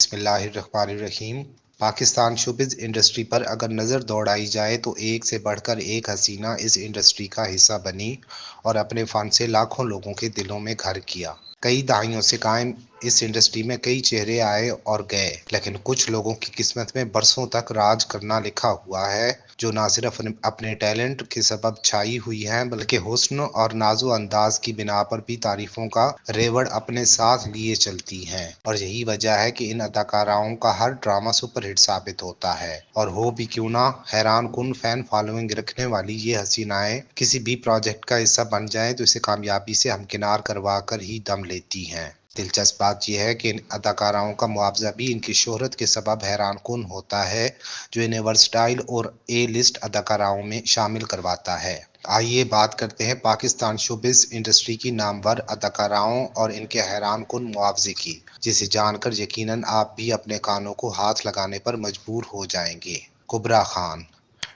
بسم اللہ الرحمن الرحیم۔ پاکستان شوبز انڈسٹری پر اگر نظر دوڑائی جائے تو ایک سے بڑھ کر ایک حسینہ اس انڈسٹری کا حصہ بنی اور اپنے فن سے لاکھوں لوگوں کے دلوں میں گھر کیا۔ کئی دہائیوں سے قائم اس انڈسٹری میں کئی چہرے آئے اور گئے، لیکن کچھ لوگوں کی قسمت میں برسوں تک راج کرنا لکھا ہوا ہے، جو نہ صرف اپنے ٹیلنٹ کے سبب چھائی ہوئی ہیں بلکہ حسن اور نازو انداز کی بنا پر بھی تعریفوں کا ریوڑ اپنے ساتھ لیے چلتی ہیں۔ اور یہی وجہ ہے کہ ان اداکاراؤں کا ہر ڈرامہ سپر ہٹ ثابت ہوتا ہے، اور ہو بھی کیوں نہ حیران کن فین فالوئنگ رکھنے والی یہ حسینائیں کسی بھی پروجیکٹ کا حصہ بن جائیں تو اسے کامیابی سے ہمکنار کروا کر ہی دم لیتی ہیں۔ دلچسپ بات یہ ہے کہ ان اداکاراؤں کا معاوضہ بھی ان کی شہرت کے سبب حیران کن ہوتا ہے، جو انہیں ورسٹائل اور اے لسٹ اداکاراؤں میں شامل کرواتا ہے۔ آئیے بات کرتے ہیں پاکستان شوبز انڈسٹری کی نامور اداکاراؤں اور ان کے حیران کن معاوضے کی، جسے جان کر یقیناً آپ بھی اپنے کانوں کو ہاتھ لگانے پر مجبور ہو جائیں گے۔ کبرا خان۔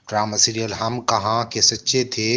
ڈرامہ سیریل ہم کہاں کے سچے تھے،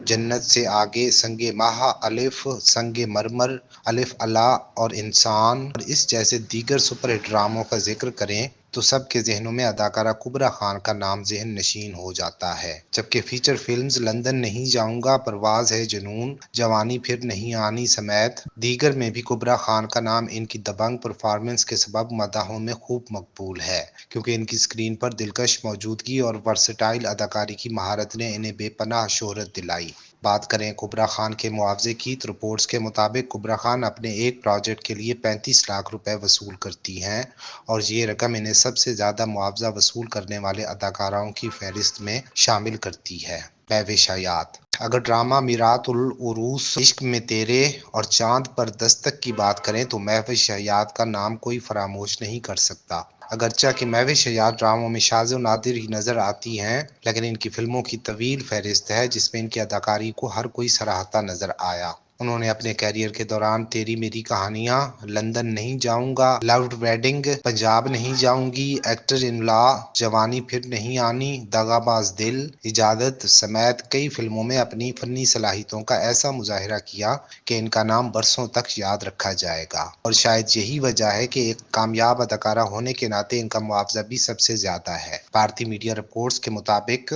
جنت سے آگے، سنگ ماہ، الف، سنگ مرمر، الف اللہ اور انسان اور اس جیسے دیگر سپر ہٹ ڈراموں کا ذکر کریں تو سب کے ذہنوں میں اداکارہ کبرا خان کا نام ذہن نشین ہو جاتا ہے، جبکہ فیچر فلمز لندن نہیں جاؤں گا، پرواز ہے جنون، جوانی پھر نہیں آنی سمیت دیگر میں بھی کبرا خان کا نام ان کی دبنگ پرفارمنس کے سبب مداحوں میں خوب مقبول ہے، کیونکہ ان کی اسکرین پر دلکش موجودگی اور ورسٹائل اداکاری کی مہارت نے انہیں بے پناہ شہرت دلائی۔ بات کریں کبرا خان کے معاوضے کی تو رپورٹس کے مطابق کبرا خان اپنے ایک پروجیکٹ کے لیے 35 لاکھ روپے وصول کرتی ہیں، اور یہ رقم انہیں سب سے زیادہ معاوضہ وصول کرنے والے اداکاراؤں کی فہرست میں شامل کرتی ہے۔ مہوش حیات۔ اگر ڈرامہ میرات العروس، عشق میں تیرے اور چاند پر دستک کی بات کریں تو مہوش حیات کا نام کوئی فراموش نہیں کر سکتا۔ اگرچہ کہ مہوش حیات ڈراموں میں شاذ و نادر ہی نظر آتی ہیں، لیکن ان کی فلموں کی طویل فہرست ہے جس میں ان کی اداکاری کو ہر کوئی سراہتا نظر آیا۔ انہوں نے اپنے کیریئر کے دوران تیری میری کہانیاں، لندن نہیں جاؤں گا، لوڈ ویڈنگ، پنجاب نہیں جاؤں گی، ایکٹر ان لا، جوانی پھر نہیں آنی، دغا باز دل، اجازت سمیت کئی فلموں میں اپنی فنی صلاحیتوں کا ایسا مظاہرہ کیا کہ ان کا نام برسوں تک یاد رکھا جائے گا، اور شاید یہی وجہ ہے کہ ایک کامیاب اداکارہ ہونے کے ناطے ان کا معاوضہ بھی سب سے زیادہ ہے۔ بھارتی میڈیا رپورٹس کے مطابق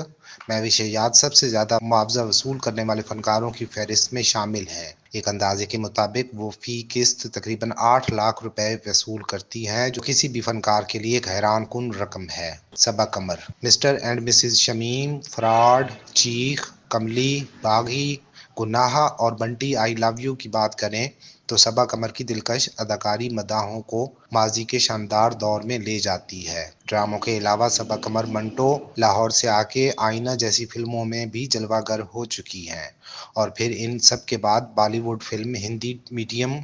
مہوش حیات سب سے زیادہ معاوضہ وصول کرنے والے فنکاروں کی فہرست میں شامل ہیں۔ ایک اندازے کے مطابق وہ فی قسط تقریباً 8 لاکھ روپے وصول کرتی ہیں، جو کسی بھی فنکار کے لیے ایک حیران کن رقم ہے۔ Saba Qamar. Mr and Mrs Shamim, Fraud, Cheekh, Kamli, باغی، گناہ اور بنٹی آئی لو یو کی بات کریں تو صبا قمر کی دلکش اداکاری مداحوں کو ماضی کے شاندار دور میں لے جاتی ہے۔ ڈراموں کے علاوہ صبا قمر منٹو، لاہور سے آ کے، آئینہ جیسی فلموں میں بھی جلوہ گر ہو چکی ہیں، اور پھر ان سب کے بعد بالی ووڈ فلم ہندی میڈیم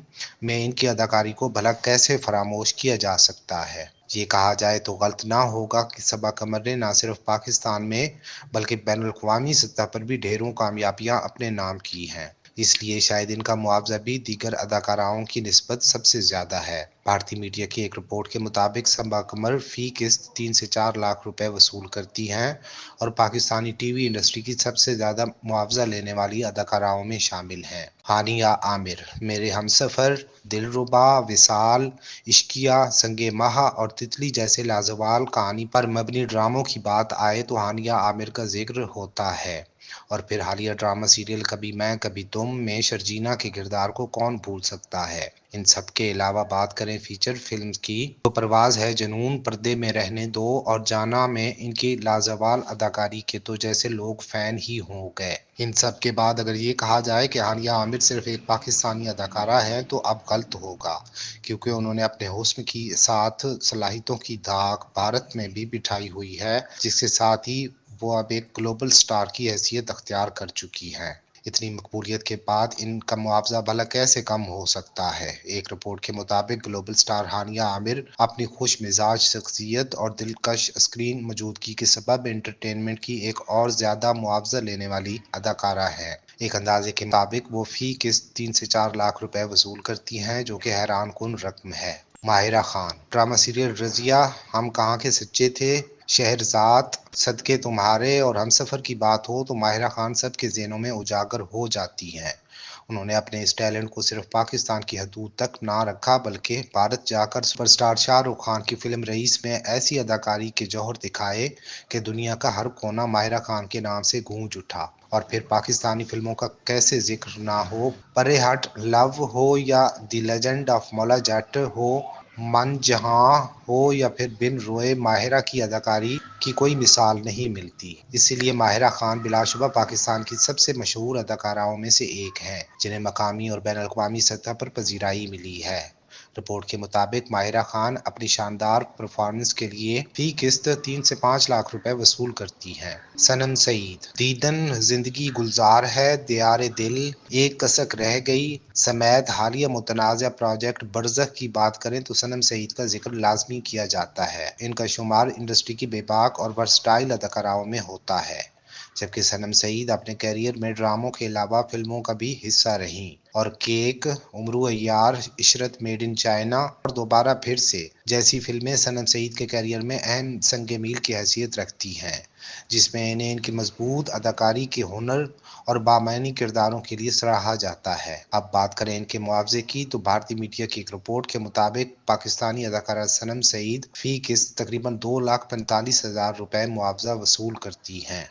میں ان کی اداکاری کو بھلا کیسے فراموش کیا جا سکتا ہے۔ یہ کہا جائے تو غلط نہ ہوگا کہ صبا قمر نے نہ صرف پاکستان میں بلکہ بین الاقوامی سطح پر بھی ڈھیروں کامیابیاں اپنے نام کی ہیں، اس لیے شاید ان کا معاوضہ بھی دیگر اداکاراؤں کی نسبت سب سے زیادہ ہے۔ بھارتی میڈیا کی ایک رپورٹ کے مطابق صبا قمر فی قسط 3 سے 4 لاکھ روپے وصول کرتی ہیں اور پاکستانی ٹی وی انڈسٹری کی سب سے زیادہ معاوضہ لینے والی اداکاراؤں میں شامل ہیں۔ ہانیہ عامر۔ میرے ہمسفر، دلربا، وصال، عشقیہ، سنگ ماہ اور تتلی جیسے لازوال کہانی پر مبنی ڈراموں کی بات آئے تو ہانیہ عامر کا ذکر ہوتا ہے، اور پھر حالیہ ڈرامہ سیریل کبھی میں کبھی تم میں شرجینا کے کردار کو کون بھول سکتا ہے۔ ان سب کے علاوہ بات کریں فیچر فلمز کی تو پرواز ہے جنون، پردے میں رہنے دو اور جانا میں ان کی لازوال اداکاری کے تو جیسے لوگ فین ہی ہو گئے۔ ان سب کے بعد اگر یہ کہا جائے کہ ہانیہ عامر صرف ایک پاکستانی اداکارہ ہیں تو اب غلط ہوگا، کیونکہ انہوں نے اپنے حسن کی ساتھ صلاحیتوں کی دھاک بھارت میں بھی بٹھائی ہوئی ہے، جس کے ساتھ ہی وہ اب ایک گلوبل سٹار کی حیثیت اختیار کر چکی ہیں۔ اتنی مقبولیت کے بعد ان کا معاوضہ بھلا کیسے کم ہو سکتا ہے؟ ایک رپورٹ کے مطابق گلوبل سٹار ہانیہ عامر اپنی خوش مزاج شخصیت اور دلکش اسکرین موجودگی کے سبب انٹرٹینمنٹ کی ایک اور زیادہ معاوضہ لینے والی اداکارہ ہے۔ ایک اندازے کے مطابق وہ فی قسط 3 سے 4 لاکھ روپے وصول کرتی ہیں، جو کہ حیران کن رقم ہے۔ ماہرہ خان۔ ڈرامہ سیریل رضیہ، ہم کہاں کے سچے تھے، شہرزاد، صدقے تمہارے اور ہمسفر کی بات ہو تو ماہرہ خان سب کے ذہنوں میں اجاگر ہو جاتی ہیں۔ انہوں نے اپنے اس ٹیلنٹ کو صرف پاکستان کی حدود تک نہ رکھا بلکہ بھارت جا کر سپر اسٹار شاہ رخ خان کی فلم رئیس میں ایسی اداکاری کے جوہر دکھائے کہ دنیا کا ہر کونا ماہرہ خان کے نام سے گونج اٹھا۔ اور پھر پاکستانی فلموں کا کیسے ذکر نہ ہو، پرے ہٹ لو ہو یا دی لیجنڈ آف مولا جٹ ہو، من جہاں ہو یا پھر بن روئے، ماہرہ کی اداکاری کی کوئی مثال نہیں ملتی۔ اسی لیے ماہرہ خان بلا شبہ پاکستان کی سب سے مشہور اداکاراؤں میں سے ایک ہیں جنہیں مقامی اور بین الاقوامی سطح پر پذیرائی ملی ہے۔ رپورٹ کے مطابق ماہرہ خان اپنی شاندار پرفارمنس کے لیے فی قسط 3 سے 5 لاکھ روپے وصول کرتی ہیں۔ صنم سعید، دیدن زندگی گلزار ہے، دیار دل، ایک کسک رہ گئی سمیت حالیہ متنازع پروجیکٹ برزخ کی بات کریں تو صنم سعید کا ذکر لازمی کیا جاتا ہے۔ ان کا شمار انڈسٹری کی بے باک اور ورسٹائل اداکاراؤں میں ہوتا ہے، جبکہ صنم سعید اپنے کیریئر میں ڈراموں کے علاوہ فلموں کا بھی حصہ رہیں اور Cake, Umro Ayyar, Ishrat made in China اور دوبارہ پھر سے جیسی فلمیں صنم سعید کے کیریئر میں اہم سنگ میل کی حیثیت رکھتی ہیں، جس میں انہیں ان کی مضبوط اداکاری کے ہنر اور بامعنی کرداروں کے لیے سراہا جاتا ہے۔ اب بات کریں ان کے معاوضے کی تو بھارتی میڈیا کی ایک رپورٹ کے مطابق پاکستانی اداکارہ صنم سعید فی قسط تقریباً 2,45,000 روپے معاوضہ وصول کرتی ہیں۔